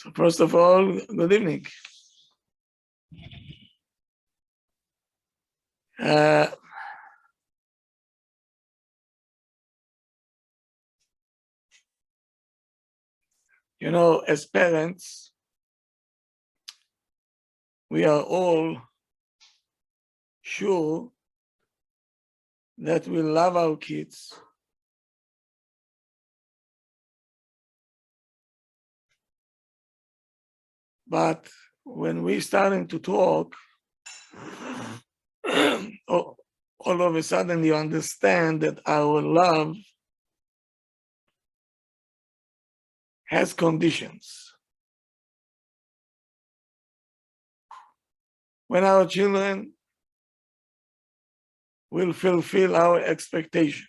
So first of all, good evening. As parents, we are all sure that we love our kids. But when we're starting to talk, all of a sudden you understand that our love has conditions. When our children will fulfill our expectation.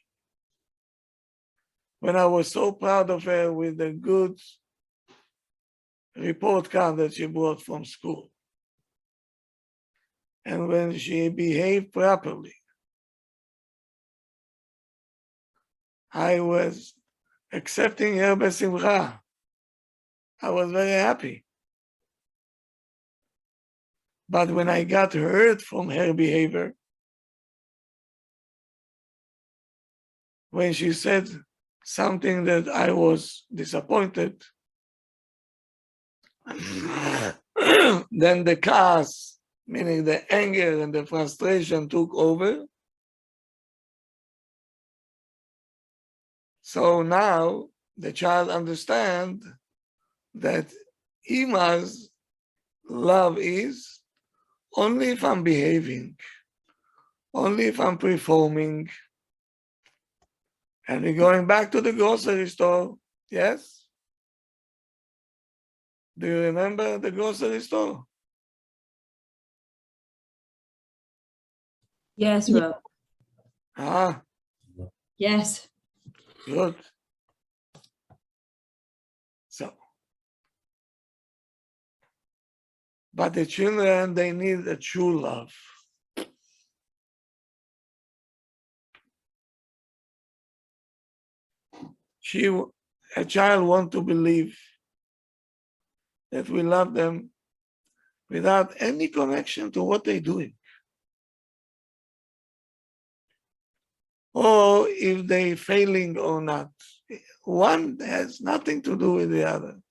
When I was so proud of her with the good report card that she brought from school. And when she behaved properly, I was accepting her besimcha. I was very happy. But when I got hurt from her behavior, when she said something that I was disappointed, then the chaos, meaning the anger and the frustration, took over. So now the child understands that Ima's love is only if I'm behaving, only if I'm performing. And we're going back to the grocery store, yes? Do you remember the grocery store? Yes, Rabbi. Ah, Yes. good. So, but the children, they need a true love. A child wants to believe that we love them without any connection to what they're doing. Or if they're failing or not. One has nothing to do with the other.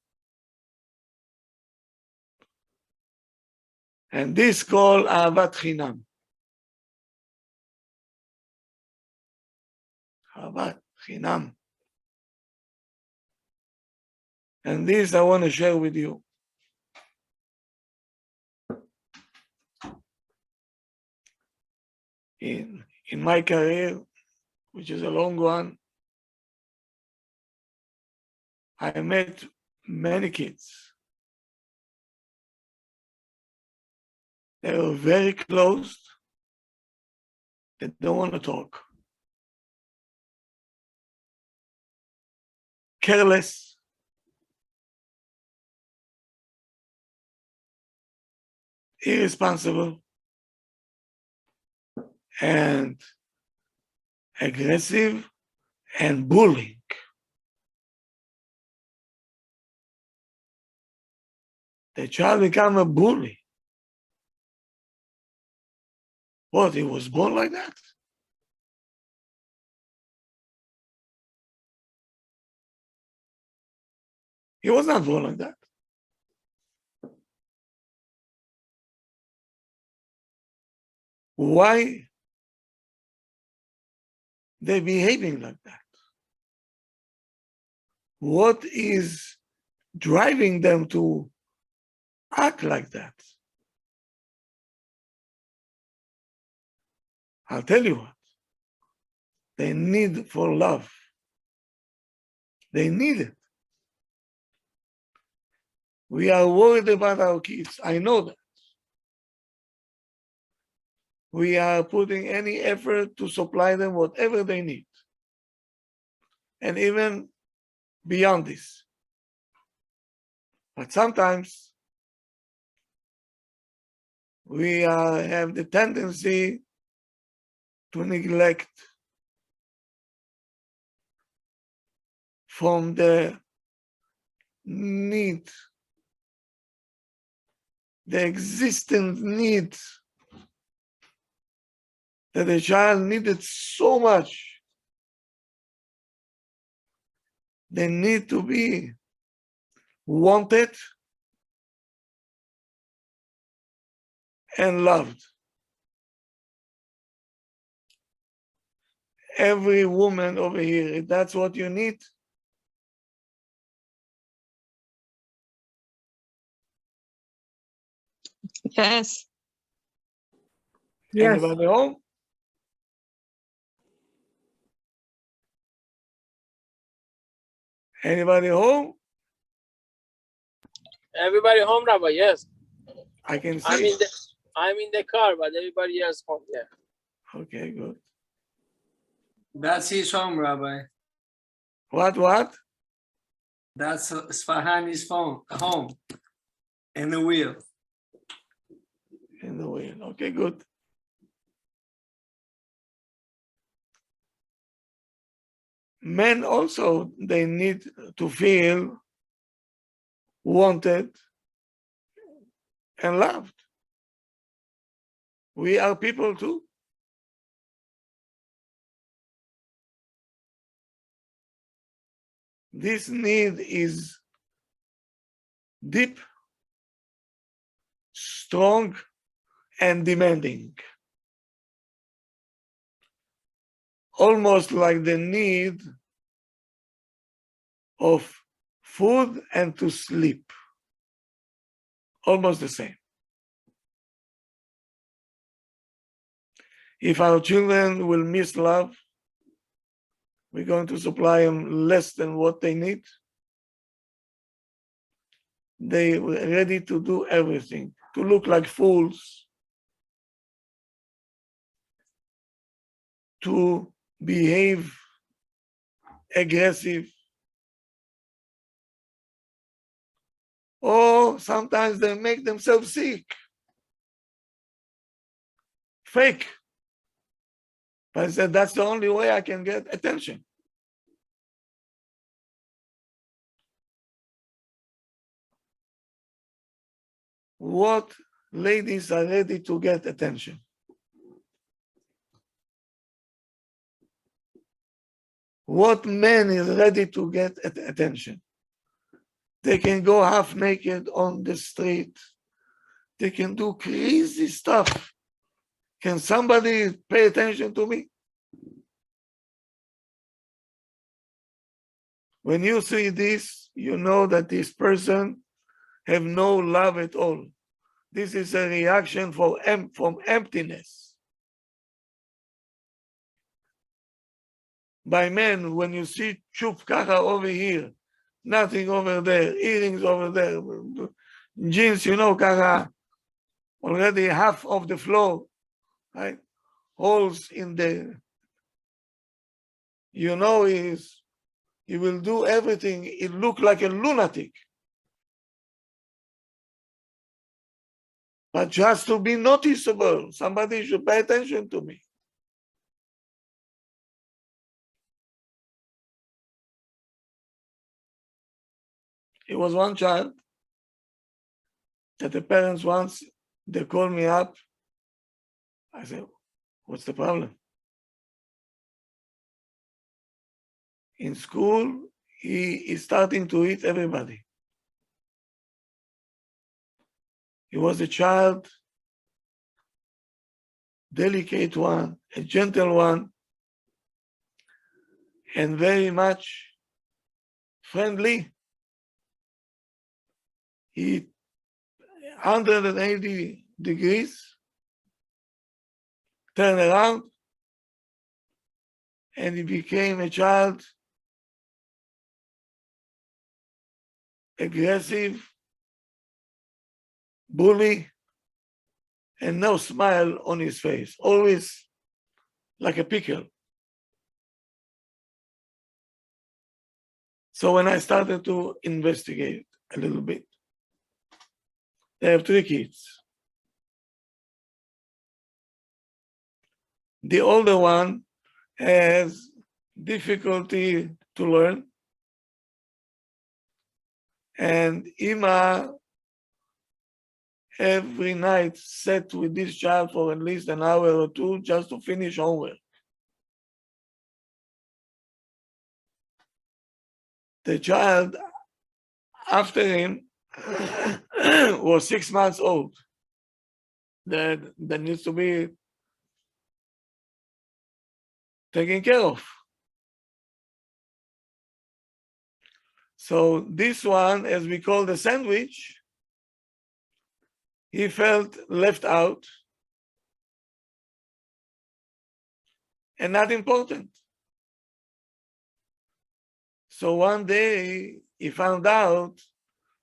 And this called Ahavat Chinam. Ahavat Chinam. And this I want to share with you. In my career, which is a long one, I met many kids. They were very close. They don't want to talk. Careless. Irresponsible. And aggressive and bullying. The child became a bully. What, he was born like that? He was not born like that. Why they behaving like that? What is driving them to act like that? I'll tell you what. They need for love. They need it. We are worried about our kids. I know that. We are putting any effort to supply them whatever they need. And even beyond this. But sometimes we have the tendency to neglect from the need the existent need that the child needed so much. They need to be wanted and loved. Every woman over here, if that's what you need, Yes. Yes. anybody home? Anybody home? Everybody home, Rabbi? Yes. I can I'm see. in the car, but everybody else home. Yeah. Okay, good. That's his home, Rabbi. What? That's Spahani's home. In the wheel. In the way. Okay, good. Men also, they need to feel wanted and loved. We are people too. This need is deep, strong, and demanding. Almost like the need of food and to sleep. Almost the same. If our children will miss love, we're going to supply them less than what they need. They were ready to do everything, to look like fools, to behave aggressive, or sometimes they make themselves sick, fake. But I said, that's the only way I can get attention. What ladies are ready to get attention? What man is ready to get attention? They can go half naked on the street. They can do crazy stuff. Can somebody pay attention to me? When you see this, you know that this person have no love at all. This is a reaction from emptiness. By men, when you see chup kacha over here, nothing over there, earrings over there, jeans, you know, kacha, already half of the floor, right? Holes in the, you know, he will do everything. It look like a lunatic. But just to be noticeable, somebody should pay attention to me. It was one child that the parents once, they called me up. I said, what's the problem? In school, he is starting to eat everybody. He was a child, delicate one, a gentle one, and very much friendly. He 180 degrees, turned around, and he became a child, aggressive, bully, and no smile on his face, always like a pickle. So when I started to investigate a little bit, they have 3 kids. The older one has difficulty to learn, and Ima every night sat with this child for at least an hour or two just to finish homework. The child after him was 6 months old. That needs to be taken care of. So this one, as we call the sandwich, he felt left out and not important. So one day he found out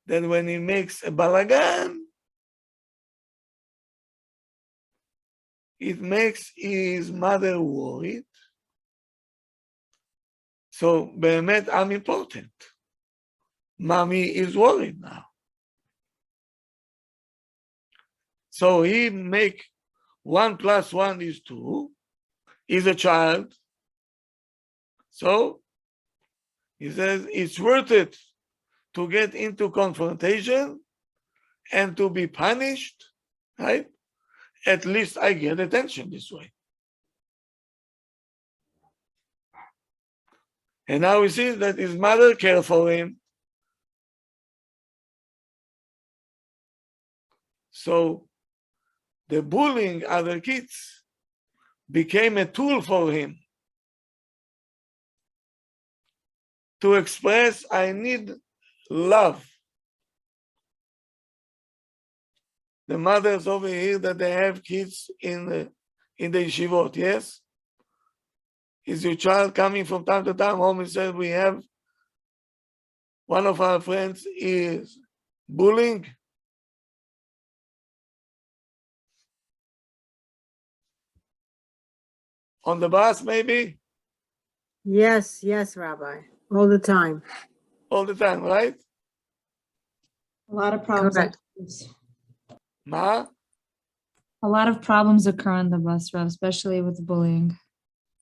that when he makes a balagan, it makes his mother worried. So, באמת, I'm important. Mommy is worried now. So he make 1 + 1 is 2. He's a child. So he says it's worth it to get into confrontation and to be punished, right? At least I get attention this way. And now we see that his mother cared for him. So the bullying other kids became a tool for him to express, I need love. The mothers over here that they have kids in the yeshivot, yes? Is your child coming from time to time home and says, we have one of our friends is bullying? On the bus, maybe? Yes, Rabbi. All the time. All the time, right? A lot of problems. Correct. Ma? A lot of problems occur on the bus, Rav, especially with bullying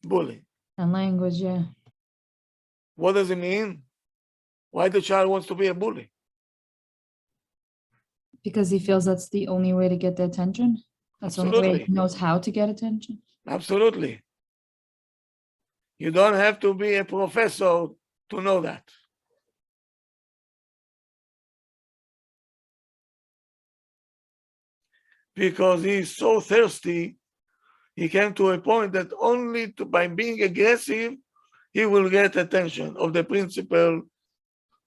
Bullying. and language. Yeah, What does it mean? Why the child wants to be a bully? because he feels that's the only way to get the attention. That's the only way Absolutely. he knows how to get attention. Absolutely. You don't have to be a professor to know that. Because he's so thirsty, he came to a point that only by being aggressive, he will get attention of the principal,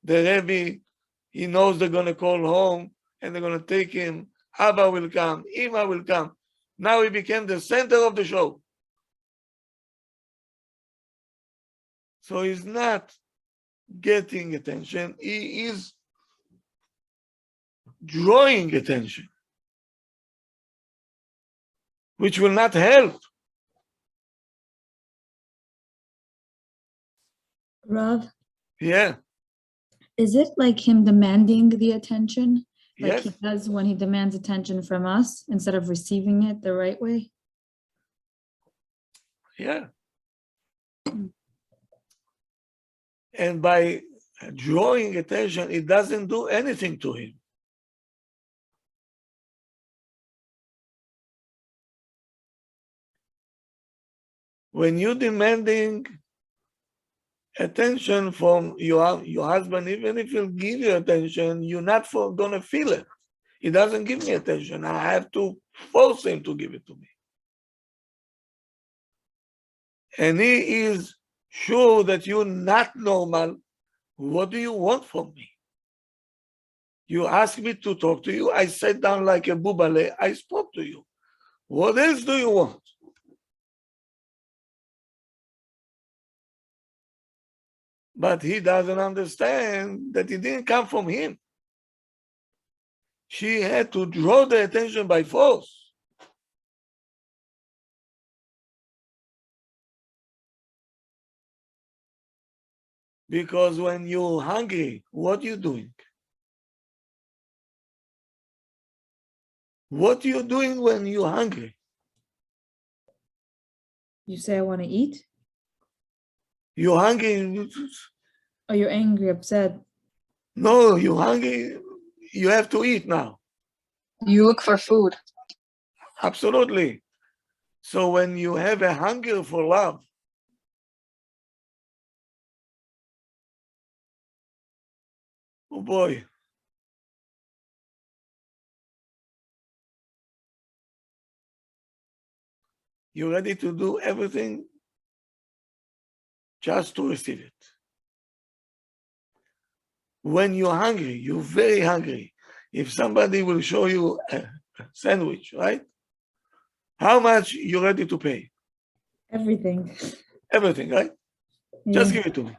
the Rabbi. He knows they're going to call home and they're going to take him. Abba will come, Ima will come. Now he became the center of the show. So he's not getting attention, he is drawing attention, which will not help. Rav, Yeah, is it like him demanding the attention, like yes, he does when he demands attention from us instead of receiving it the right way? yeah. And by drawing attention, it doesn't do anything to him. When you're demanding attention from your husband, even if he'll give you attention, you're not gonna feel it. He doesn't give me attention. I have to force him to give it to me. And he is sure that you're not normal. What do you want from me? You asked me to talk to you. I sat down like a bubale. I spoke to you. What else do you want? But he doesn't understand that it didn't come from him. She had to draw the attention by force. Because when you're hungry, what are you doing? What are you doing when you're hungry? You say, I want to eat? You're hungry. Or you're angry, upset? No, you're hungry. You have to eat now. You look for food. Absolutely. So when you have a hunger for love, oh boy, you're ready to do everything just to receive it. When you're hungry, you're very hungry. If somebody will show you a sandwich, right? How much you ready to pay? Everything. Everything, right? Yeah. Just give it to me.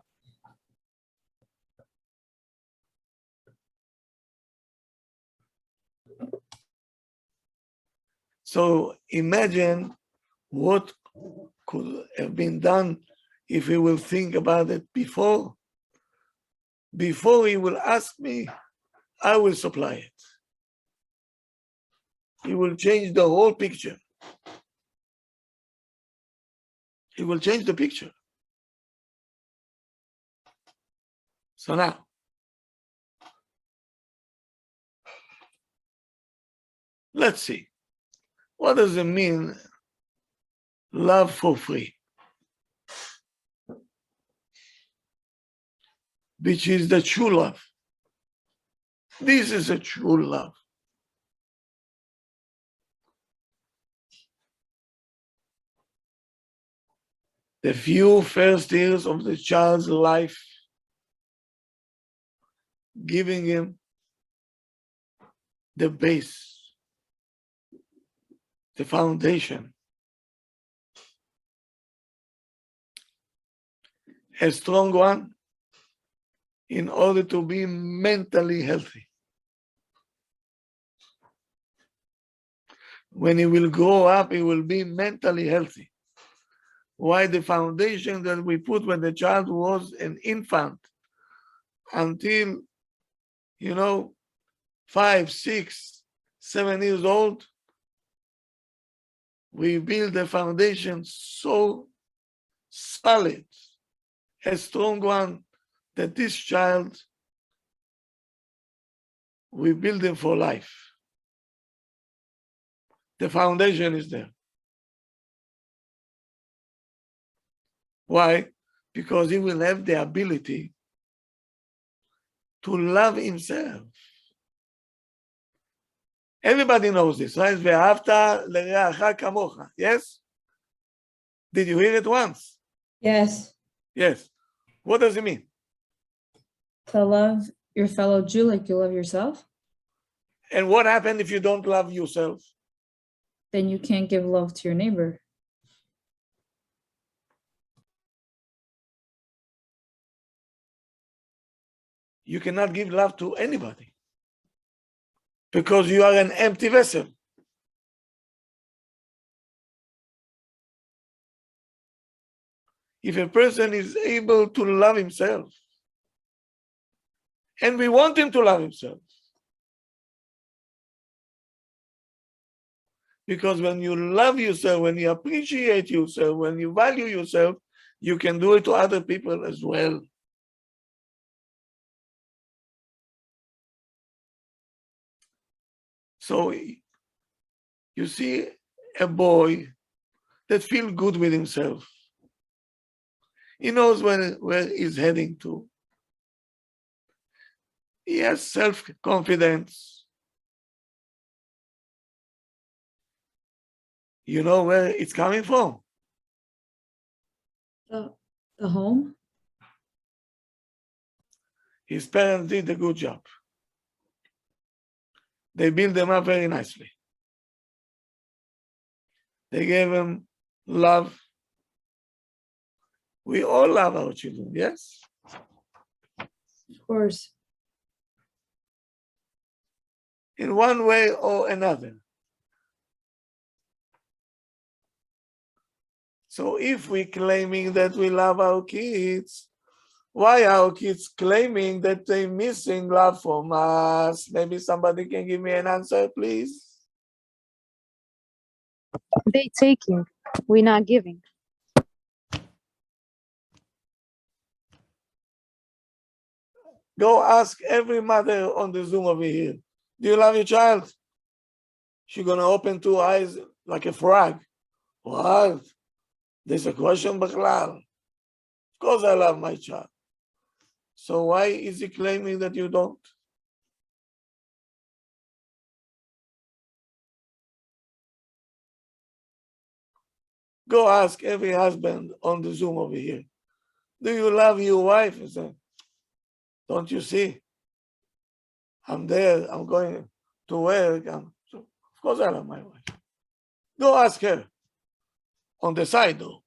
So imagine what could have been done if he will think about it before. Before he will ask me, I will supply it. He will change the whole picture. He will change the picture. So now, let's see. What does it mean, love for free? Which is the true love. This is a true love. The few first years of the child's life, giving him the base, the foundation, a strong one, in order to be mentally healthy. When he will grow up, he will be mentally healthy. Why? The foundation that we put when the child was an infant until, 5, 6, 7 years old, we build a foundation so solid, a strong one, that this child, we build him for life. The foundation is there. Why? Because he will have the ability to love himself. Everybody knows this, right? Ve'ahavta l'reacha kamocha. Yes? Did you hear it once? Yes. Yes. What does it mean? To love your fellow Jew like you love yourself, And what happens if you don't love yourself? then you can't give love to your neighbor. You cannot give love to anybody because you are an empty vessel. If a person is able to love himself, and we want him to love himself, because when you love yourself, when you appreciate yourself, when you value yourself, you can do it to other people as well. So you see a boy that feels good with himself. He knows where he's heading to. He has self-confidence. You know where it's coming from? The home? His parents did a good job. They built them up very nicely. They gave him love. We all love our children, yes? Of course. In one way or another. So if we're claiming that we love our kids, why are our kids claiming that they're missing love from us? Maybe somebody can give me an answer, please. They taking, we not giving. Go ask every mother on the Zoom over here. Do you love your child? She's gonna open two eyes like a frog. What? There's a question, Bachlal. Of course I love my child. So why is he claiming that you don't? Go ask every husband on the Zoom over here. Do you love your wife? He said, don't you see? I'm there, I'm going to work. Of course I love my wife. Go ask her. On the side though.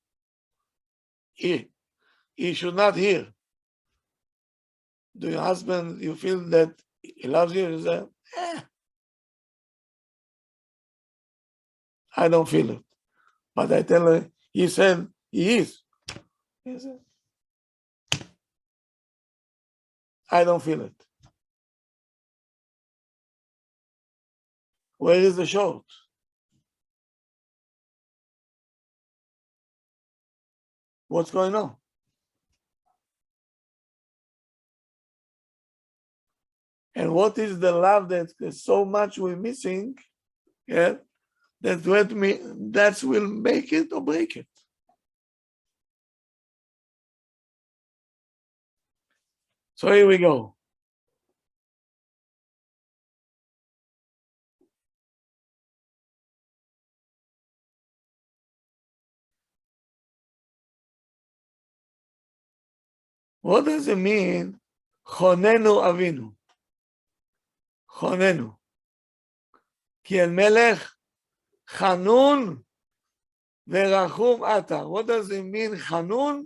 He should not hear. Do your husband, you feel that he loves you? He said, I don't feel it. But I tell her, he said, he is. He said, I don't feel it. Where is the short? What's going on? And what is the love that so much we're missing? Yeah, that will make it or break it. So here we go. What does it mean? Chonenu Avinu. Chonenu. Ki el melech chanun verachum ata. What does it mean, chanun?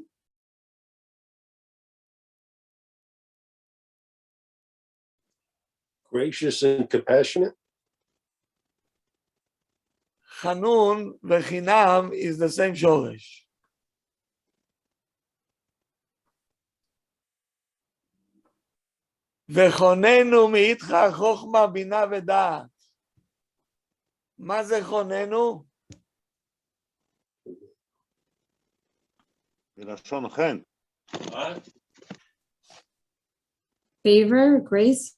Gracious and compassionate. Chanun vechinam is the same shoresh. וחוננו מאיתך חוכמה, בינה ודעת. מה זה חוננו? בלשון חן. Favor, grace.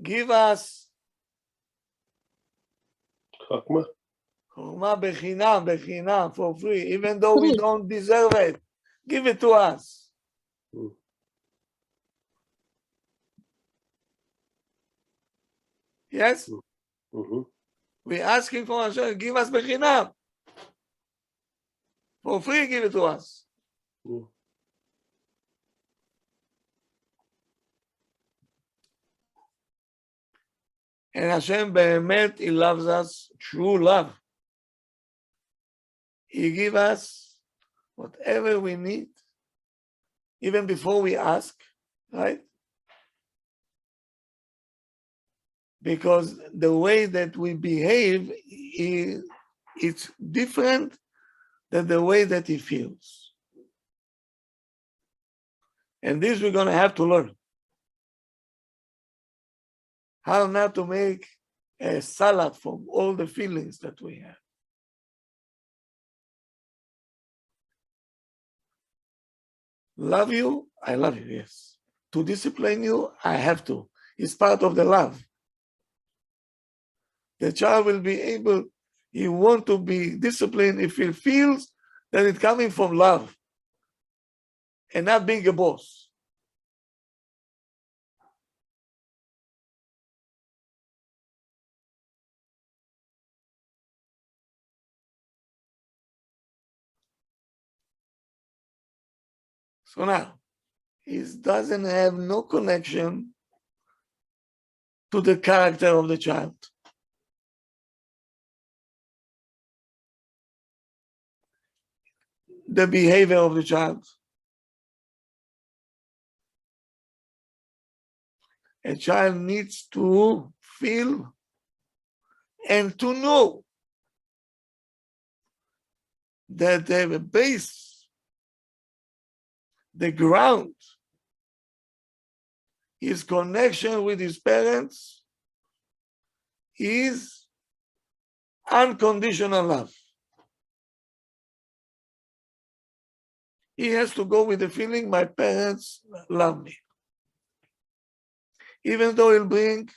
Give us חוכמה. חוכמה בחינם, for free, even though we don't deserve it. Give it to us. Yes? Mm-hmm. We're asking for Hashem, give us בחינם. For free, give it to us. And Hashem באמת, He loves us, true love. He gives us whatever we need, even before we ask, right? Because the way that we behave, it's different than the way that He feels. And this we're going to have to learn. How not to make a salad from all the feelings that we have. Love you, I love you, yes. To discipline you, I have to. It's part of the love. The child will be able, he want to be disciplined if he feels that it's coming from love and not being a boss. So now, it doesn't have no connection to the character of the child. The behavior of the child. A child needs to feel and to know that the base, the ground, his connection with his parents is unconditional love. He has to go with the feeling, my parents love me. Even though he'll bring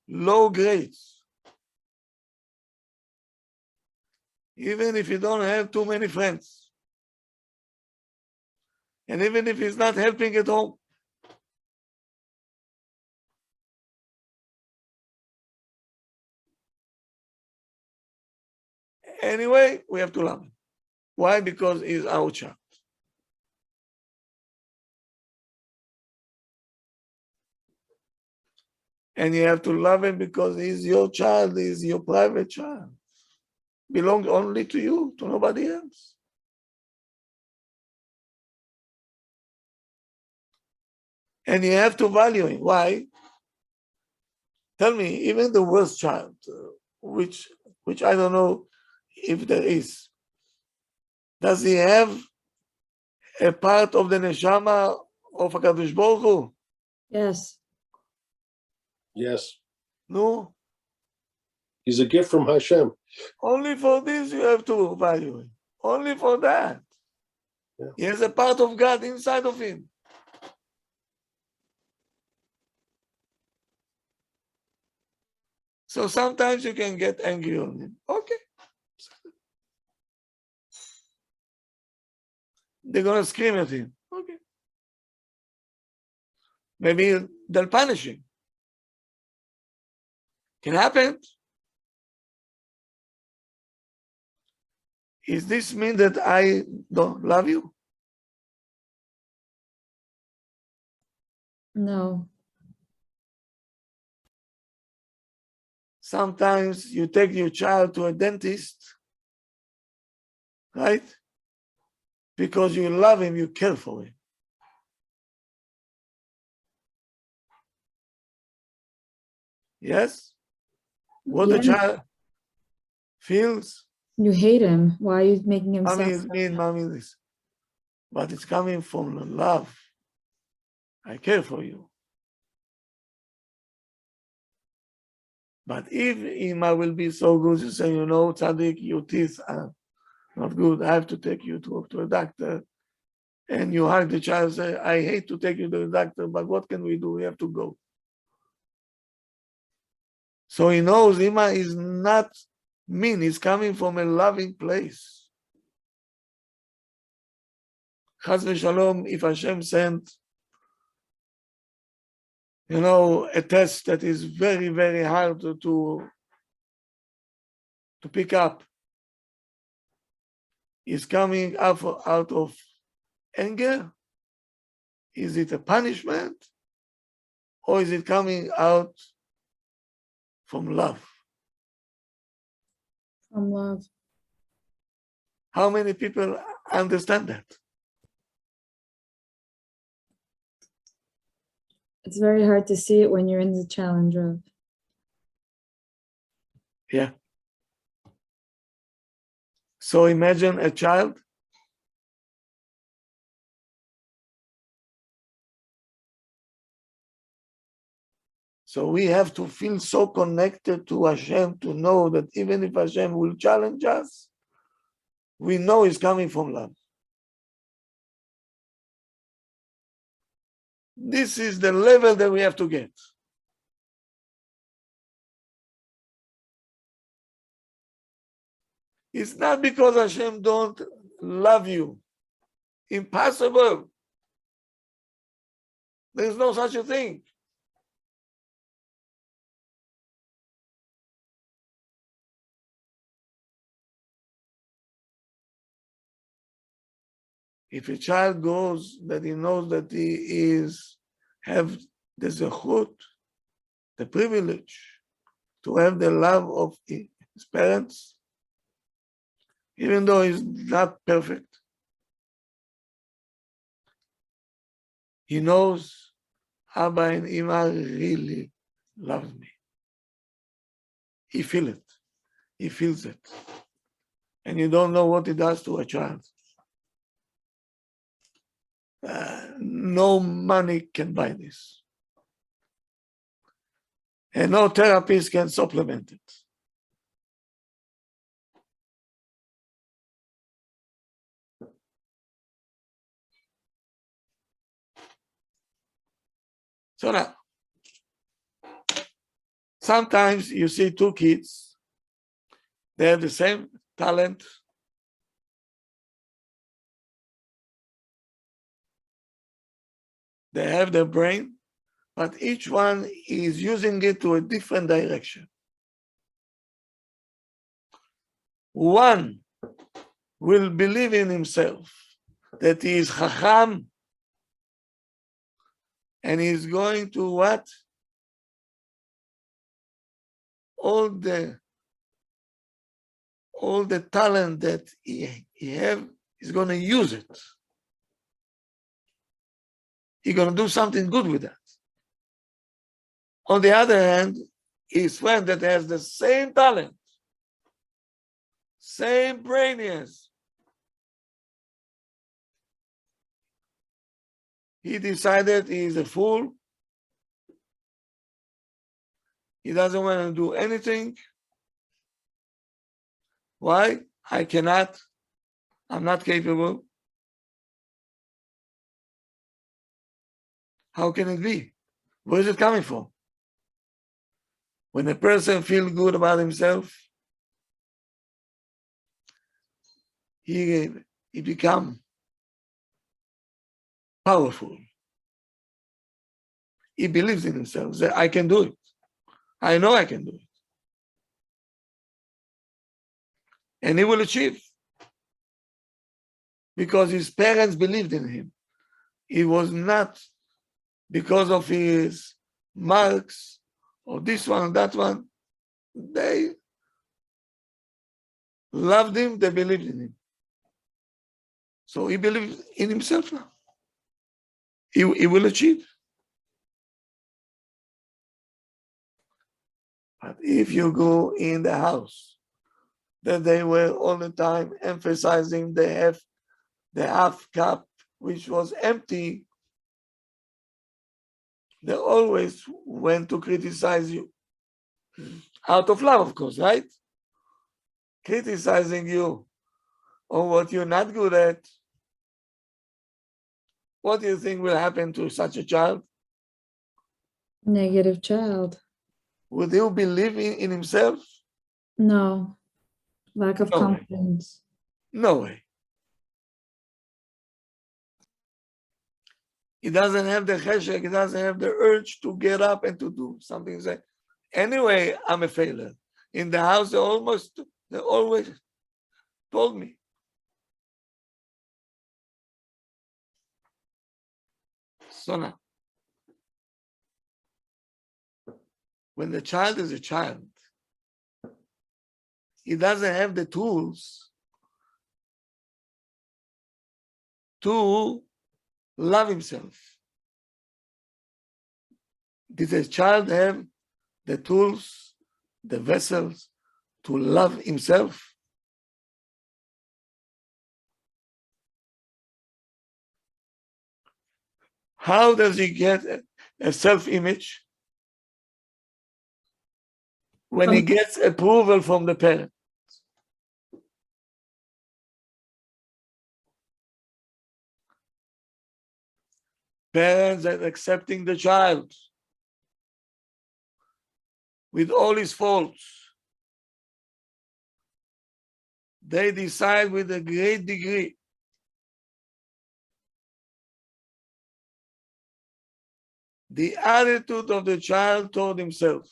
low grades, even if you don't have too many friends, and even if he's not helping at home. Anyway, we have to love him. Why? Because he's our child. And you have to love him because he's your child, he's your private child. Belongs only to you, to nobody else. And you have to value him. Why? Tell me, even the worst child, which I don't know if there is, does he have a part of the neshama of HaKadosh Baruch Hu? Yes. Yes. No. He's a gift from Hashem. Only for this you have to value him. Only for that. Yeah. He has a part of God inside of him. So sometimes you can get angry on him. Okay. They're going to scream at him. Okay. Maybe they'll punish him. Can happen. Is this mean that I don't love you? No. Sometimes you take your child to a dentist, right? Because you love him, you care for him. Yes? What the Yeah. child feels, You hate him. Why are you making him mommy is suffer? mean, mommy is this. But it's coming from love. I care for you. But if Ima will be so good, you say, you know, Tzaddik, your teeth are not good. I have to take you to a doctor. And you hug the child and say, I hate to take you to the doctor, but what can we do? We have to go. So he knows Ima is not mean. He's coming from a loving place. Chas v'shalom, if Hashem sent, you know, a test that is very, very hard to pick up, is coming out of anger? Is it a punishment? Or is it coming out from love? From love. How many people understand that? It's very hard to see it when you're in the challenge of. Yeah. So imagine a child so we have to feel so connected to Hashem to know that even if Hashem will challenge us, we know it's coming from love. This is the level that we have to get. It's not because Hashem don't love you. Impossible. There's no such a thing. If a child goes that he knows that he have the zechut, the privilege to have the love of his parents, even though he's not perfect, he knows Abba and Ima really loves me. He feels it. He feels it. And you don't know what it does to a child. No money can buy this. And no therapist can supplement it. So now, sometimes you see two kids, they have the same talent. They have their brain, but each one is using it to a different direction. One will believe in himself that he is Chacham and he's going to what? All the talent that he have, he's going to use it. He's going to do something good with that. On the other hand, his friend that has the same talent, same brain he has, he decided he is a fool. He doesn't want to do anything. Why? I cannot. I'm not capable. How can it be? Where is it coming from? When a person feels good about himself, he becomes powerful. He believes in himself. That I can do it. I know I can do it. And he will achieve. Because his parents believed in him. It was not because of his marks or this one or that one. They loved him, they believed in him. So he believes in himself now. He will achieve. But if you go in the house, that they were all the time emphasizing they have the half cup, which was empty, they always went to criticize you. Out of love, of course, right? Criticizing you on what you're not good at. What do you think will happen to such a child? Negative child. Would he believe in himself? No. Lack of No way. confidence. No way. He doesn't have the cheshek, he doesn't have the urge to get up and to do something. Say, anyway, I'm a failure. In the house, they always told me. So now, when the child is a child, he doesn't have the tools to love himself. Did the child have the tools, the vessels to love himself? How does he get a self-image? When he gets approval from the parent. Parents are accepting the child with all his faults. They decide with a great degree the attitude of the child toward himself.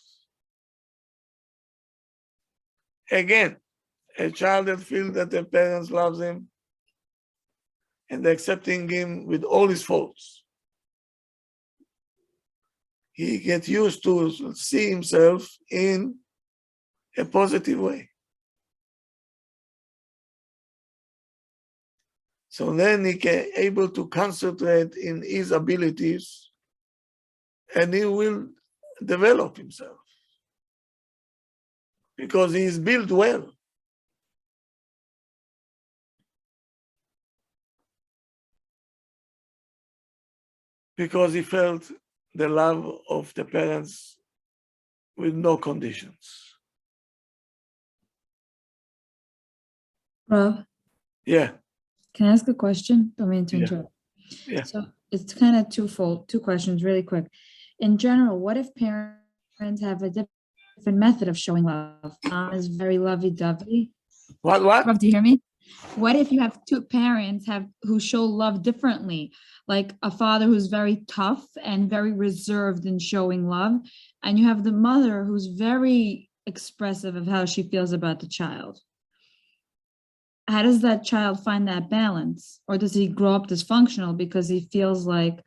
Again, a child that feels that the parents love him and accepting him with all his faults. He gets used to see himself in a positive way. So then he can able to concentrate in his abilities and he will develop himself because he is built well. Because he felt the love of the parents with no conditions. Rob, Yeah, can I ask a question? Don't mean to Yeah. interrupt. Yeah. So it's kind of twofold, two questions really quick. In general, what if parents have a different method of showing love? Mom is very lovey-dovey What? Rav, do you hear me? What if you have two parents who show love differently? Like a father who's very tough and very reserved in showing love, and you have the mother who's very expressive of how she feels about the child. How does that child find that balance? Or does he grow up dysfunctional because he feels like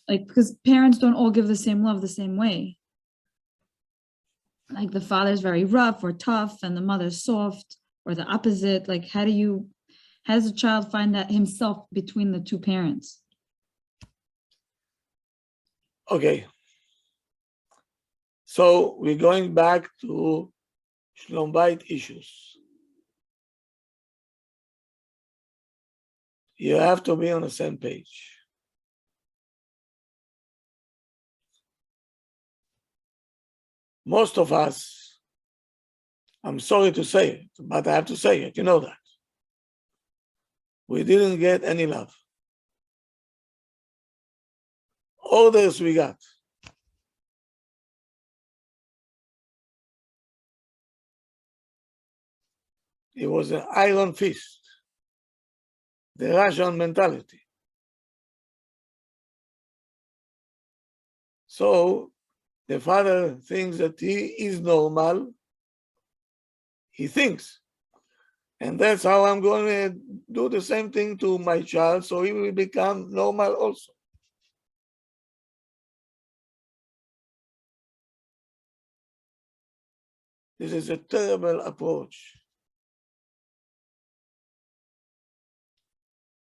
because parents don't all give the same love the same way? Like the father's very rough or tough and the mother's soft, or the opposite. Like how does a child find that himself between the two parents? Okay. So we're going back to Shlom Bayit issues. You have to be on the same page. Most of us, I'm sorry to say it, but I have to say it, you know that. We didn't get any love. Others we got. It was an iron fist, the Russian mentality. So the father thinks that he is normal. He thinks. And that's how I'm going to do the same thing to my child, so he will become normal also. This is a terrible approach.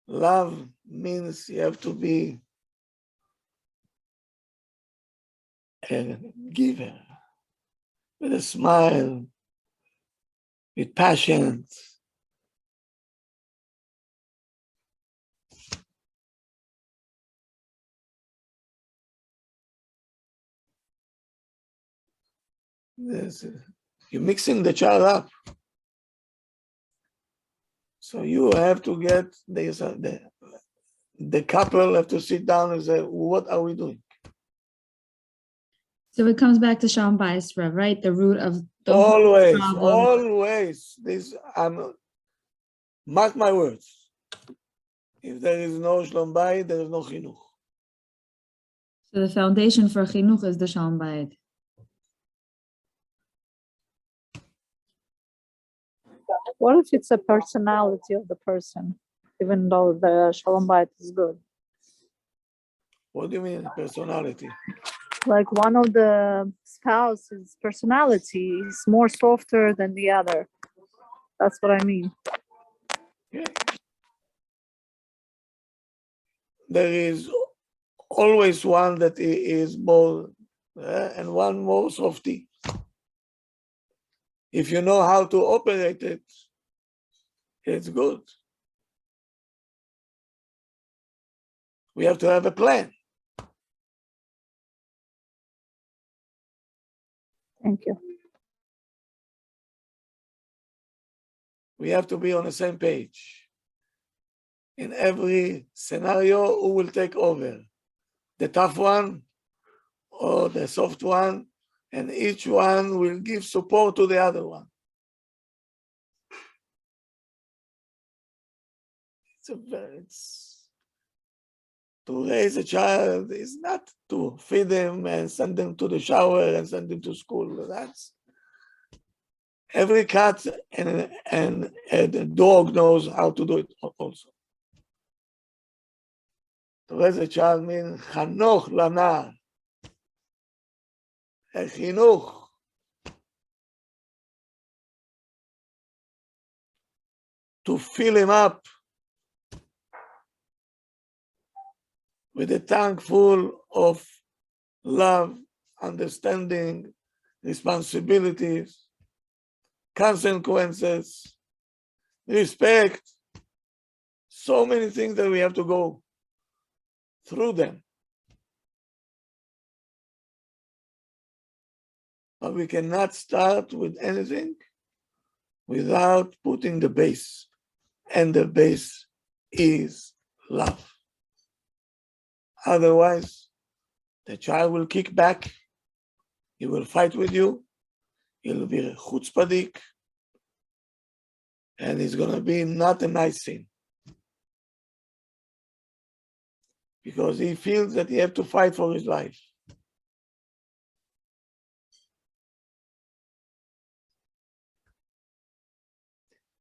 Love means you have to be a giver, with a smile, with passion. You're mixing the child up. So you have to get the couple have to sit down and say, what are we doing? So it comes back to Shalom Bayis, Rav, right? The root of the Always, problem. always. Mark my words. If there is no Shalom Bayit, there is no chinuch. So the foundation for chinuch is the Shalom Bayit. What if it's a personality of the person, even though the Shalom Bayit is good? What do you mean, personality? Like one of the spouse's personality is more softer than the other. That's what I mean. Yeah. There is always one that is more, and one more softy. If you know how to operate it, it's good. We have to have a plan. Thank you. We have to be on the same page. In every scenario, who will take over? The tough one or the soft one? And each one will give support to the other one. To raise a child is not to feed them and send them to the shower and send them to school. That's every cat and the dog knows how to do it also. To raise a child means chanoch lana, a chinuch. To fill him up with a tank full of love, understanding, responsibilities, consequences, respect, so many things that we have to go through them. But we cannot start with anything without putting the base. And the base is love. Otherwise, the child will kick back, he will fight with you, he'll be a chutzpahdik, And it's going to be not a nice thing. Because he feels that he has to fight for his life.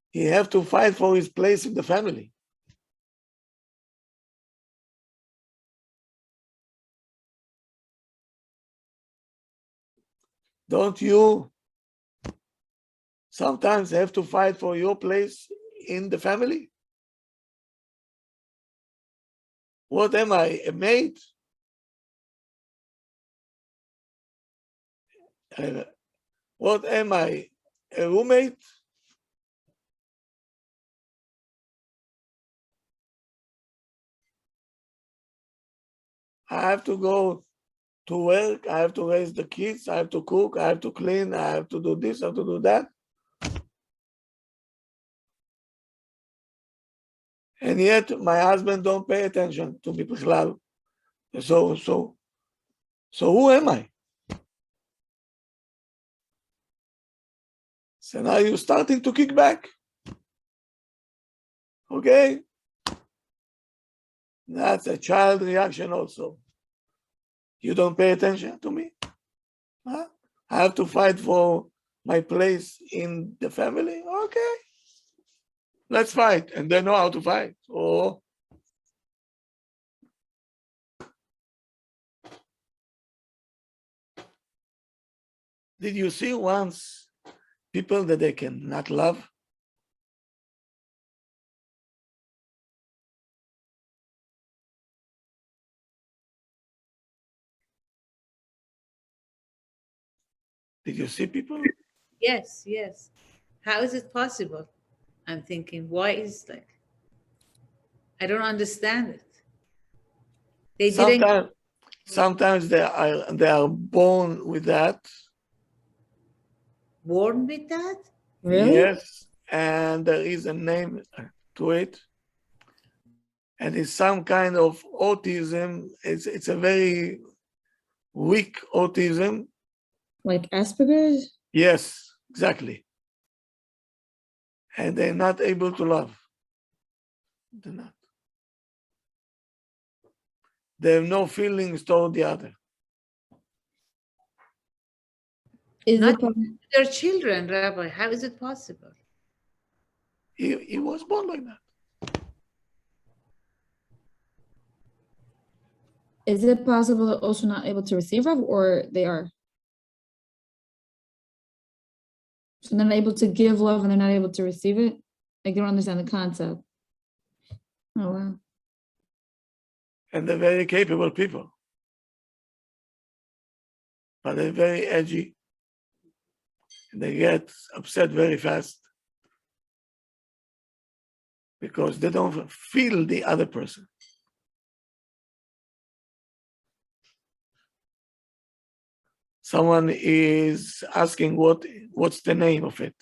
He has to fight for his place in the family. Don't you sometimes have to fight for your place in the family? What am I, a maid? What am I, a roommate? I have to go to work, I have to raise the kids, I have to cook, I have to clean, I have to do this, I have to do that. And yet my husband don't pay attention to me. So who am I? So now you're starting to kick back. Okay? That's a child reaction also. You don't pay attention to me? Huh? I have to fight for my place in the family? Okay. Let's fight. And they know how to fight. Oh. Did you see once people that they cannot love? Did you see people? Yes, yes. How is it possible? I'm thinking, why is like, I don't understand it. They didn't. Sometimes they are born with that. Born with that? Really? Yes, and there is a name to it. And it's some kind of autism. It's a very weak autism. Like Asperger's? Yes, exactly. And they're not able to love. They're not. They have no feelings toward the other. Is Not it po- their children, Rabbi. How is it possible? He was born like that. is it possible they're also not able to receive love, or they are? So they're not able to give love and they're not able to receive it? Like they don't understand the concept. Oh wow. And they're very capable people. But they're very edgy. And they get upset very fast. Because they don't feel the other person. Someone is asking what's the name of it?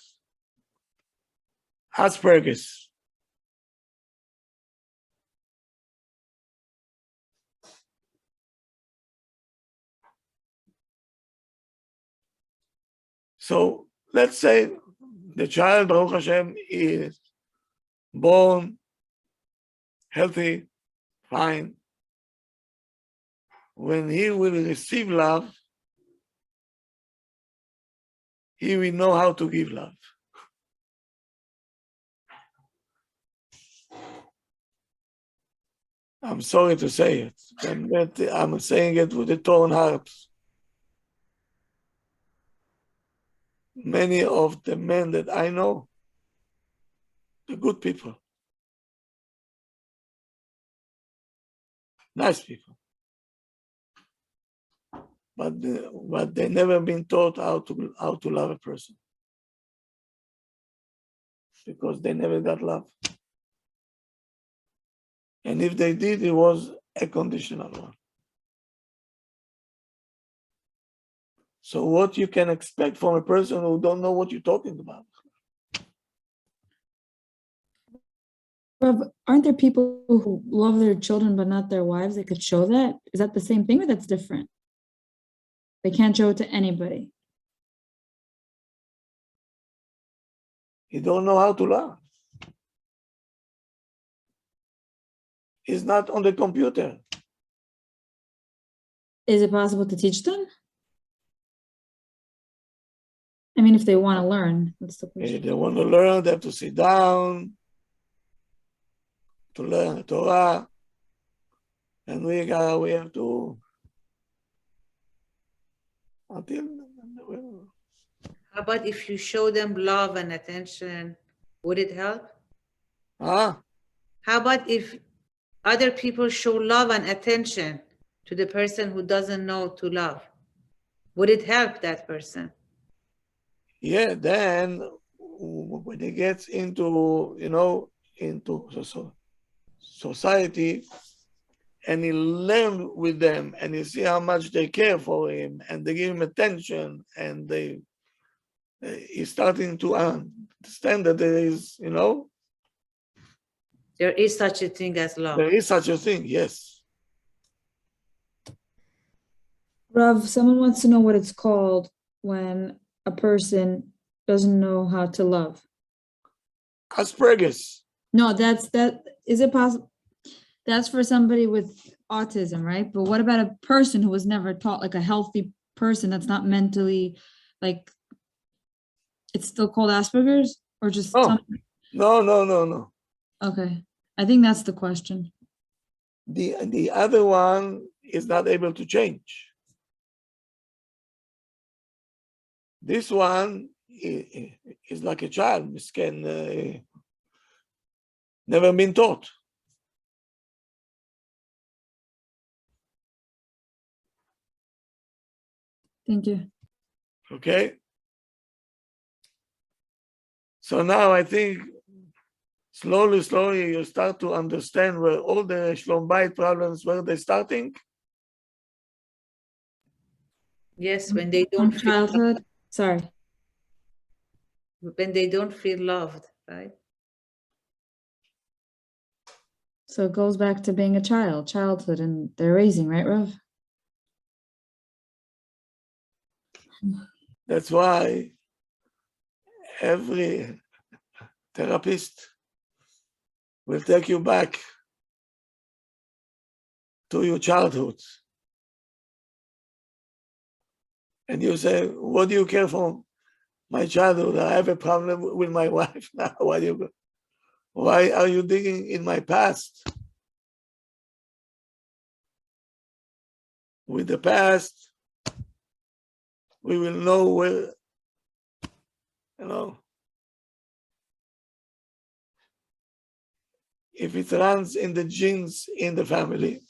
Asperger's. So let's say the child, Baruch Hashem, is born healthy, fine. When he will receive love, he will know how to give love. I'm sorry to say it, but I'm saying it with a torn heart. Many of the men that I know, they're good people, nice people, but they never been taught how to love a person because they never got love. And if they did, it was a conditional one. So what you can expect from a person who don't know what you're talking about? But aren't there people who love their children but not their wives? They could show that. Is that the same thing or that's different? They can't show it to anybody. You don't know how to love. is not on the computer. Is it possible to teach them? I mean, if they want to learn, that's the If question. they want to learn, they have to sit down to learn the Torah. And we have to until How about if you show them love and attention, would it help? ah, How about if other people show love and attention to the person who doesn't know to love? Would it help that person? yeah, then when it gets into, into society, and he learn with them, and you see how much they care for him, and they give him attention, and he's starting to understand that there is, There is such a thing as love. there is such a thing, yes. Rav, someone wants to know what it's called when a person doesn't know how to love. Asperger's. No, is it possible? That's for somebody with autism, right? But what about a person who was never taught, like a healthy person that's not mentally, like, it's still called Asperger's, or just Oh. some- No. Okay, I think that's the question. The other one is not able to change. This one is like a child, misken, never been taught. Thank you. Okay. So now I think slowly you start to understand where all the Shlom Bayit problems, where they're starting. Yes, when they From don't feel, childhood, sorry. when they don't feel loved, right? So it goes back to being a childhood, and they're raising, right, Rav? That's why every therapist will take you back to your childhood. And you say, what do you care for my childhood? I have a problem with my wife now. Why are you digging in my past? With the past, we will know where, if it runs in the genes in the family.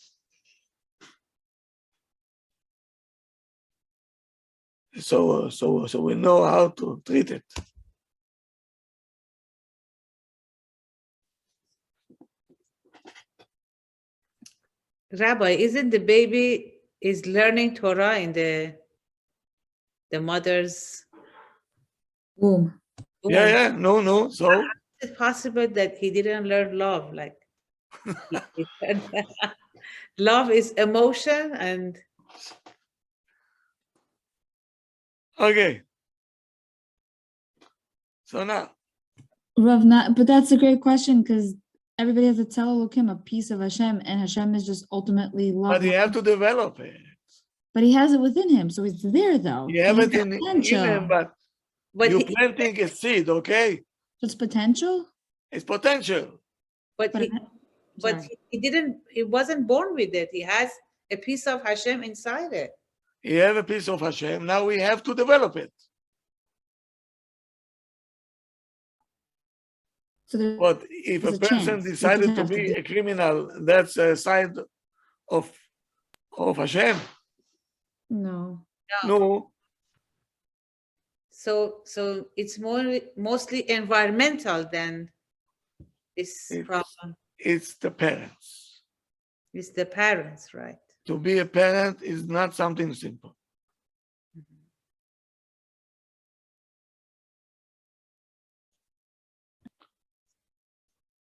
So we know how to treat it. Rabbi, isn't the baby is learning Torah in the mother's Boom. womb? Yeah, no. So Is it possible that he didn't learn love? Like, he learned- love is emotion, and okay. So now, Rav, but that's a great question, because everybody has to tell Elohim a piece of Hashem, and Hashem is just ultimately love. but you have to develop it. But he has it within him, so it's there though. You have It's it in potential. him, but you're planting a seed, okay? It's potential. It's potential. but But he, but he didn't. He wasn't born with it. He has a piece of Hashem inside it. You have a piece of Hashem. Now we have to develop it. So But if there's a a person chance. We decided just to have to be do- a criminal, that's a side of Hashem. no. No, So it's mostly environmental than this It's- problem. it's the parents. It's the parents, right? To be a parent is not something simple.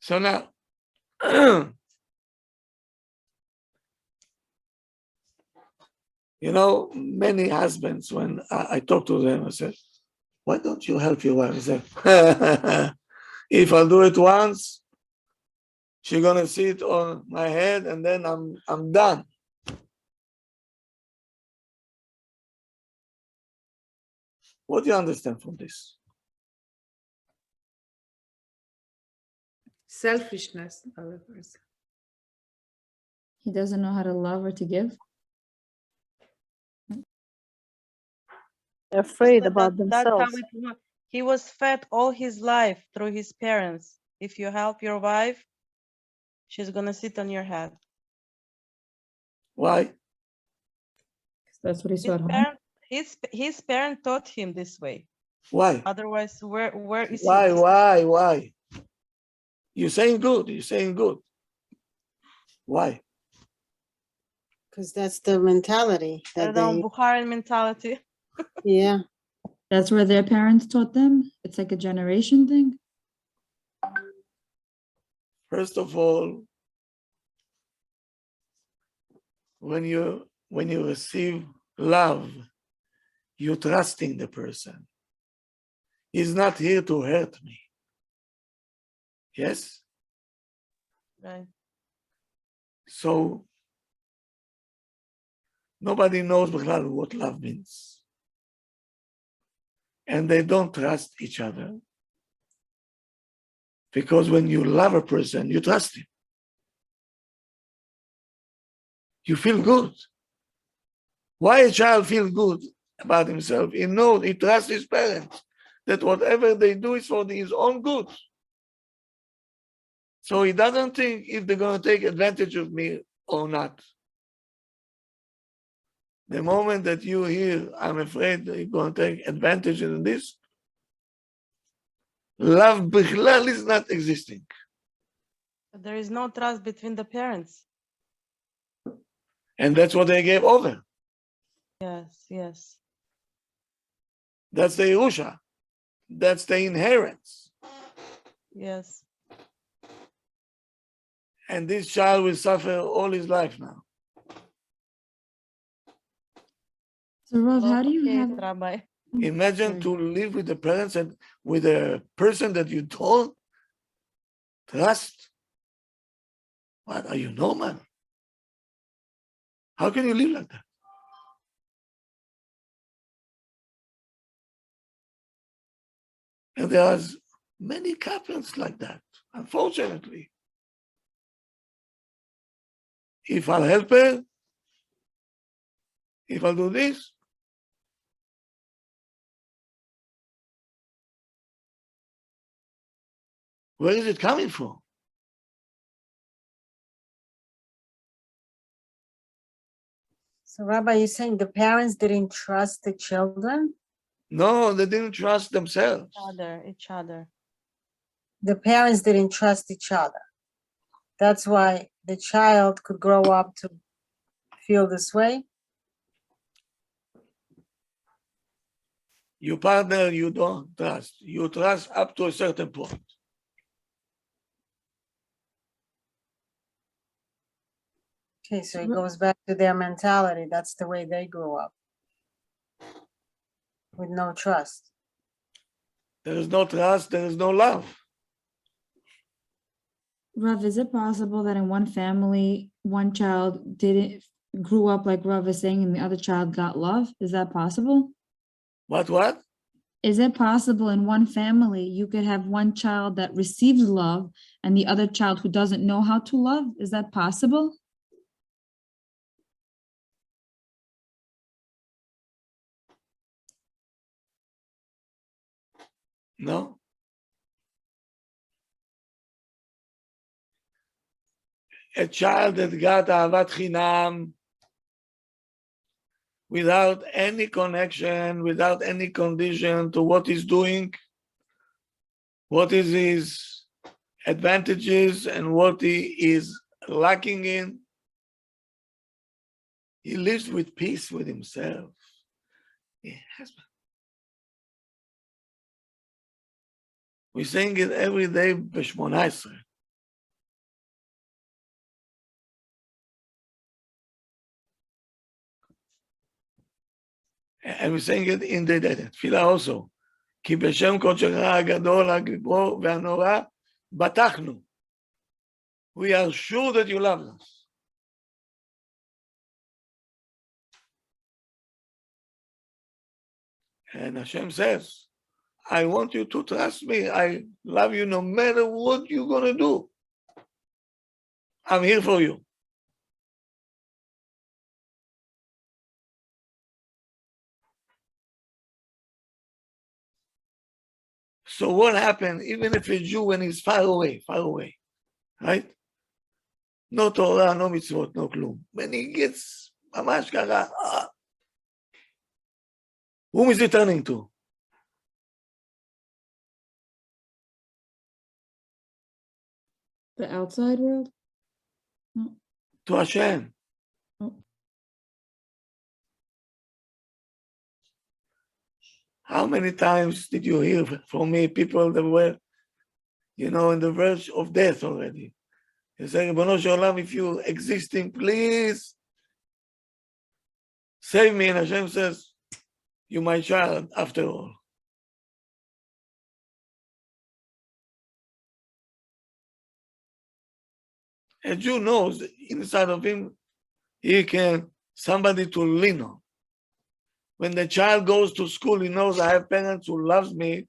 So now, many husbands, when I talk to them, I say, why don't you help your wife? I say, if I'll do it once, She's gonna sit on my head and then I'm done. What do you understand from this? Selfishness of a person. He doesn't know how to love or to give. Afraid So about that's how themselves. it works. He was fed all his life through his parents. If you help your wife, she's gonna sit on your head. Why? That's what he saw His at home. parent, his parent taught him this way. Why? Otherwise, where is he? Why? You're saying good. You're saying good. Why? Because that's the mentality I that don't they, know, Bukharan mentality. yeah. That's where their parents taught them. It's like a generation thing. First of all, when you receive love, you're trusting the person. He's not here to hurt me. Yes? Right. So nobody knows what love means. And they don't trust each other. Because when you love a person, you trust him. You feel good. Why a child feels good about himself? He knows, he trusts his parents, that whatever they do is for his own good. So he doesn't think if they're going to take advantage of me or not. The moment that you hear, I'm afraid they're going to take advantage of this, love bichlal is not existing. But there is no trust between the parents. And that's what they gave over. Yes, yes. That's the Yerusha. That's the inheritance. Yes. And this child will suffer all his life now. So Rav, how Lot do of you hate, have? Rabbi. Imagine to live with the parents and with a person that you don't trust. What, are you normal? How can you live like that? And there are many couples like that, unfortunately. If I'll help her, if I'll do this, where is it coming from? So Rabbi, you're saying the parents didn't trust the children? No, they didn't trust themselves. Each other. The parents didn't trust each other. That's why the child could grow up to feel this way. Your partner, you don't trust. You trust up to a certain point. Okay, so it goes back to their mentality. That's the way they grew up. With no trust. There is no trust, there is no love. Rav, is it possible that in one family, one child didn't grew up like Rav is saying, and the other child got love? Is that possible? What? Is it possible in one family you could have one child that receives love and the other child who doesn't know how to love? Is that possible? No. A child that got ahavat chinam without any connection, without any condition to what he's doing, what is his advantages and what he is lacking in. He lives with peace with himself. Yes. We sing it every day, b'shmona esrei. And we sing it in the tefillah also. כי בשם קודשך הגדול, הגיבור והנורא, בטחנו. we are sure that you love us. And Hashem says, I want you to trust me. I love you no matter what you're going to do. I'm here for you. So what happened, even if a Jew, when he's far away, right? No Torah, no mitzvot, no klum. When he gets mamash kara, whom is he turning to? The outside world? To Hashem. Oh. How many times did you hear from me people that were, in the verge of death already? They say, Ribono Shel Olam, if you're existing, please save me. And Hashem says, you're my child after all. A Jew knows inside of him, he can, somebody to lean on. When the child goes to school, he knows I have parents who loves me.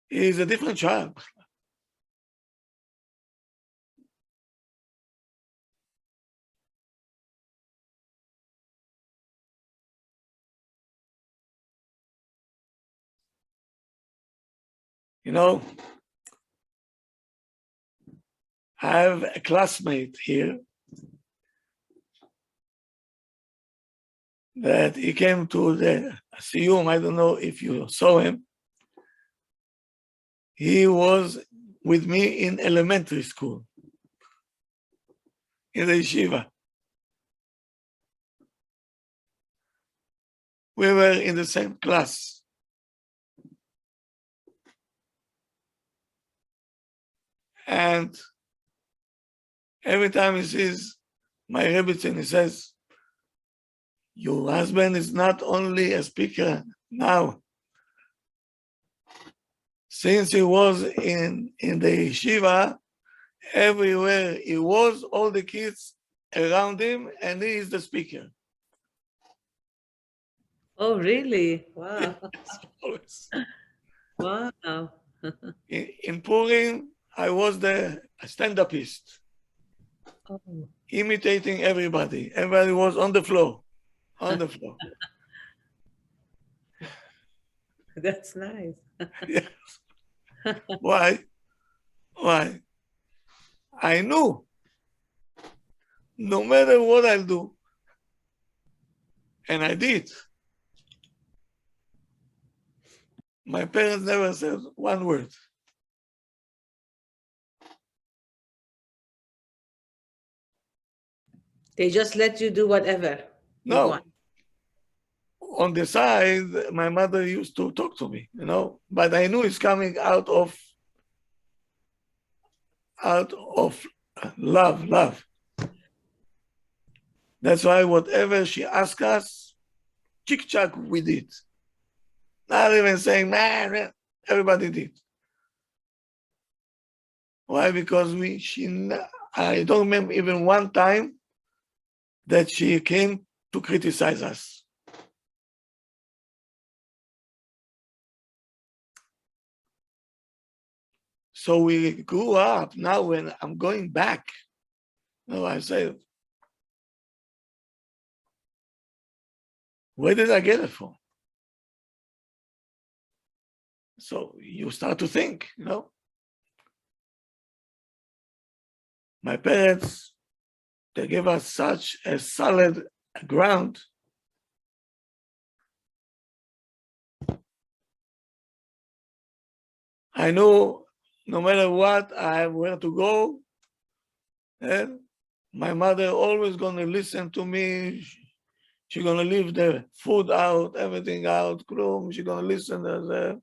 He is a different child. I have a classmate here that he came to the Siyum. I don't know if you saw him. He was with me in elementary school, in the yeshiva. We were in the same class. And every time he sees my Rebbitzin, he says, your husband is not only a speaker now. Since he was in the yeshiva, everywhere he was, all the kids around him, and he is the speaker. Oh, really? Wow. Always. Wow. In Purim, I was the stand-upist, Oh. imitating everybody. Everybody was on the floor. That's nice. Yes. Why? I knew no matter what I'll do, and I did. My parents never said one word. They just let you do whatever you No. want. On the side, my mother used to talk to me, but I knew it's coming out of love. That's why whatever she asked us, chick-chack, we did. Not even saying, man, everybody did. Why? Because I don't remember even one time that she came to criticize us. So we grew up. Now when I'm going back, I say, where did I get it from? So you start to think, My parents, they gave us such a solid ground. I know no matter what, I have where to go. And my mother always gonna listen to me. She's gonna leave the food out, everything out, she's gonna listen to her.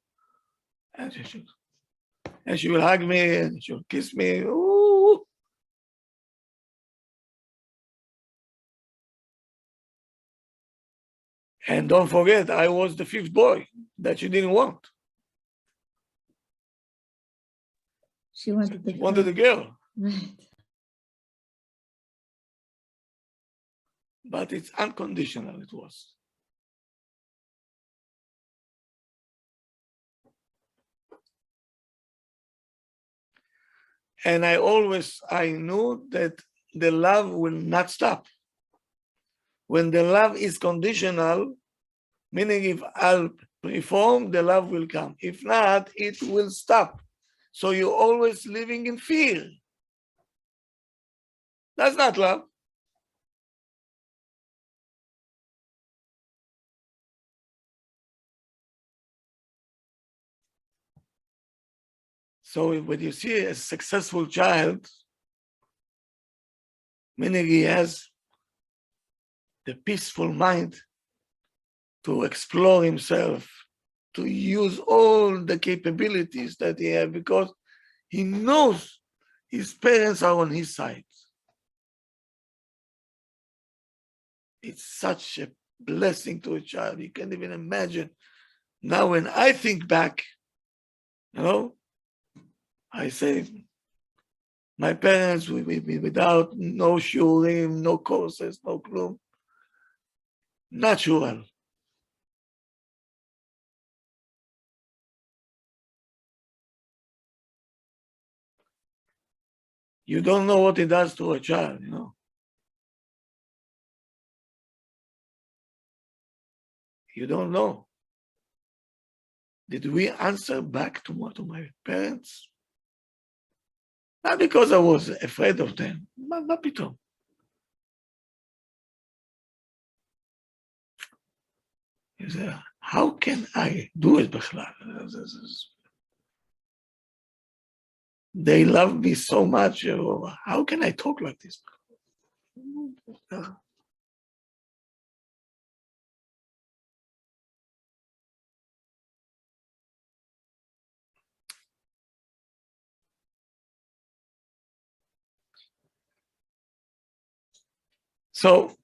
And she will hug me and she'll kiss me. Ooh. And don't forget, I was the fifth boy that she didn't want. She wanted the She wanted a girl. girl, Right. but it's unconditional, it was. And I knew that the love will not stop. When the love is conditional, meaning if I'll perform, the love will come. If not, it will stop. So you're always living in fear. That's not love. So when you see a successful child, meaning he has the peaceful mind to explore himself, to use all the capabilities that he has, because he knows his parents are on his side. It's such a blessing to a child. You can't even imagine. Now, when I think back, I say, my parents, without no shurim, no courses, no klum, natural. You don't know what it does to a child, You don't know. Did we answer back to my parents? Not because I was afraid of them, but pito. You say, how can I do it, Bechlal? They love me so much. How can I talk like this? So,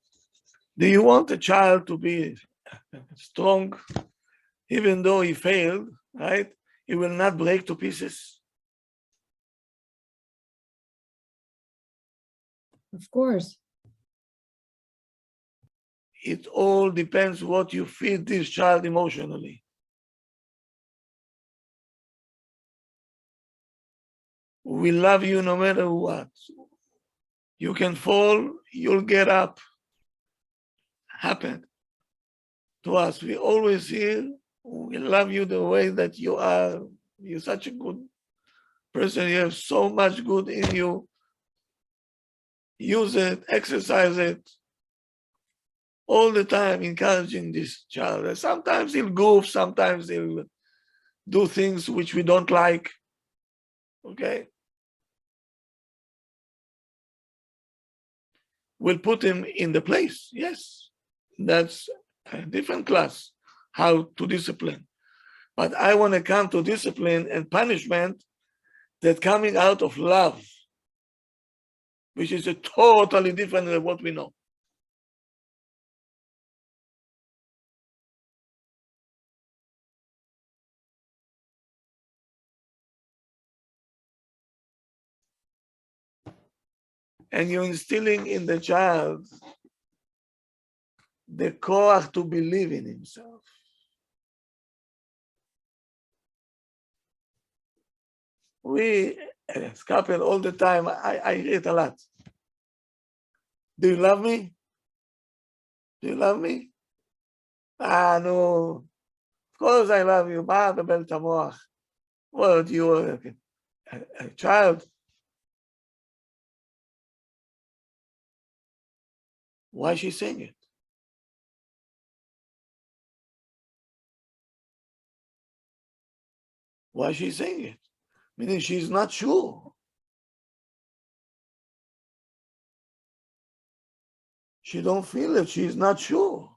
do you want a child to be strong, even though he failed, right? He will not break to pieces. Of course. It all depends what you feed this child emotionally. We love you no matter what. You can fall, you'll get up. Happened to us. We always hear, we love you the way that you are. You're such a good person. You have so much good in you. Use it, exercise it. All the time encouraging this child. Sometimes he'll goof, sometimes he'll do things which we don't like. Okay? We'll put him in the place. Yes, that's a different class, how to discipline. But I want to come to discipline and punishment that coming out of love, which is a totally different than what we know. And you're instilling in the child the koach to believe in himself. We, as couple, all the time, I hear it a lot. Do you love me? Do you love me? No. Of course I love you. What, you are a child? Why is she saying it? Why is she saying it? Meaning she's not sure. She don't feel it. She's not sure.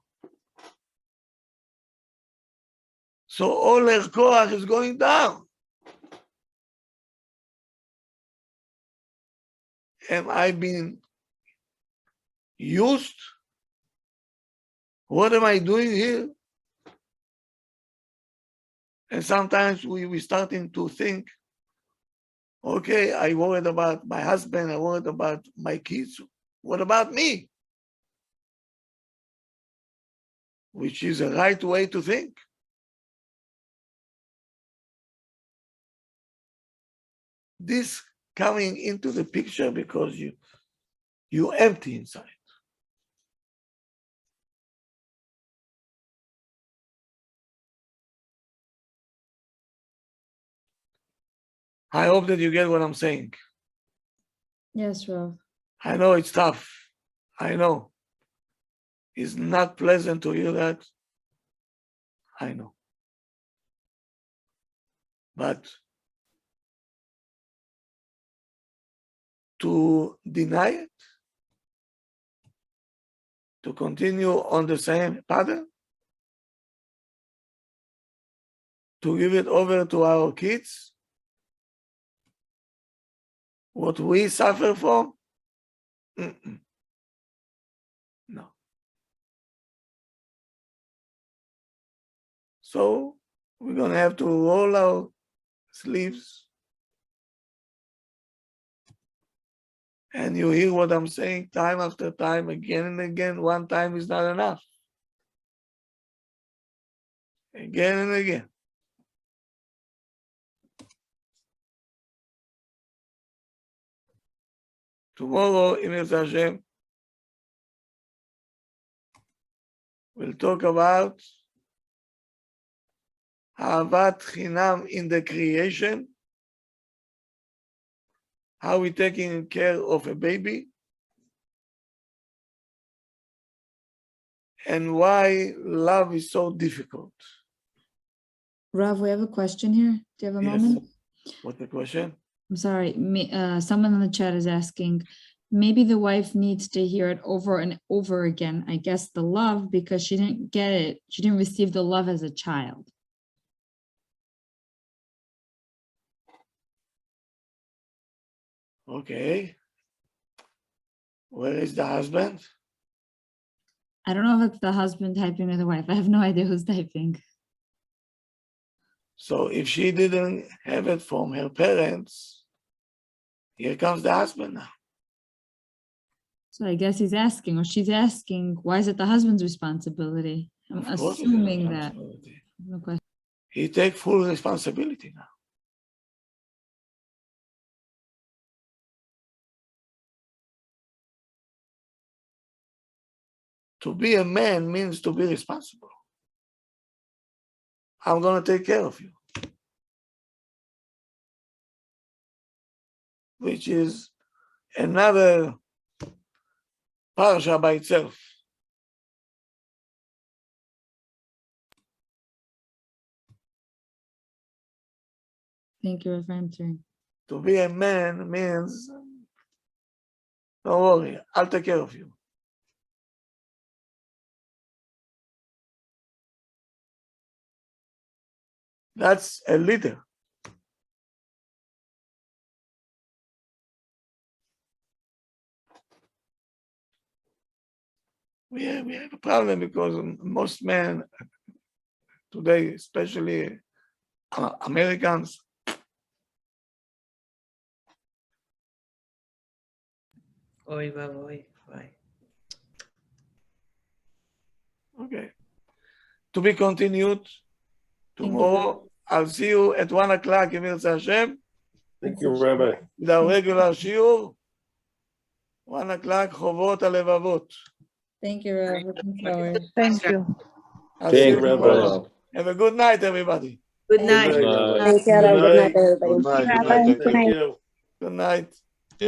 So all her koach is going down. Am I being used? What am I doing here? And sometimes we starting to think, Okay, I worried about my husband, I worried about my kids. What about me? Which is a right way to think. This coming into the picture because you empty inside. I hope that you get what I'm saying. Yes, Rav. I know it's tough. I know. It's not pleasant to hear that. I know. But to deny it, to continue on the same pattern, to give it over to our kids, what we suffer from, no. So we're going to have to roll our sleeves. And you hear what I'm saying time after time, again and again. One time is not enough. Again and again. Tomorrow, in Hashem, we'll talk about Ahavat Chinam in the creation, how we're taking care of a baby, and why love is so difficult. Rav, we have a question here. Do you have a Yes. moment? What's the question? I'm sorry. Someone in the chat is asking, maybe the wife needs to hear it over and over again. I guess the love, because she didn't get it. She didn't receive the love as a child. Okay. Where is the husband? I don't know if it's the husband typing or the wife. I have no idea who's typing. So if she didn't have it from her parents, here comes the husband now. So I guess he's asking, or she's asking, why is it the husband's responsibility? I'm Of course it's assuming his that. responsibility. No question. He takes full responsibility now. To be a man means to be responsible. I'm going to take care of you. Which is another parsha by itself. Thank you for answering. To be a man means, don't worry, I'll take care of you. That's a leader. We have a problem because most men today, especially Americans, Oy, oy, oy. okay. To be continued. Thank you. Tomorrow, I'll see you at 1 o'clock in Mirza Hashem. Thank you, Rabbi. With our regular shiur. 1 o'clock, Chovot HaLevavot. Thank you, Rav. Looking forward. Thank you. I'll see you Thank you, tomorrow. Rabbi. Have a good night, everybody. Good Good night. night, Rabbi. Thank you, Rabbi. Good night, everybody. Good night. Rabbi. Good Thank night. you. Good night.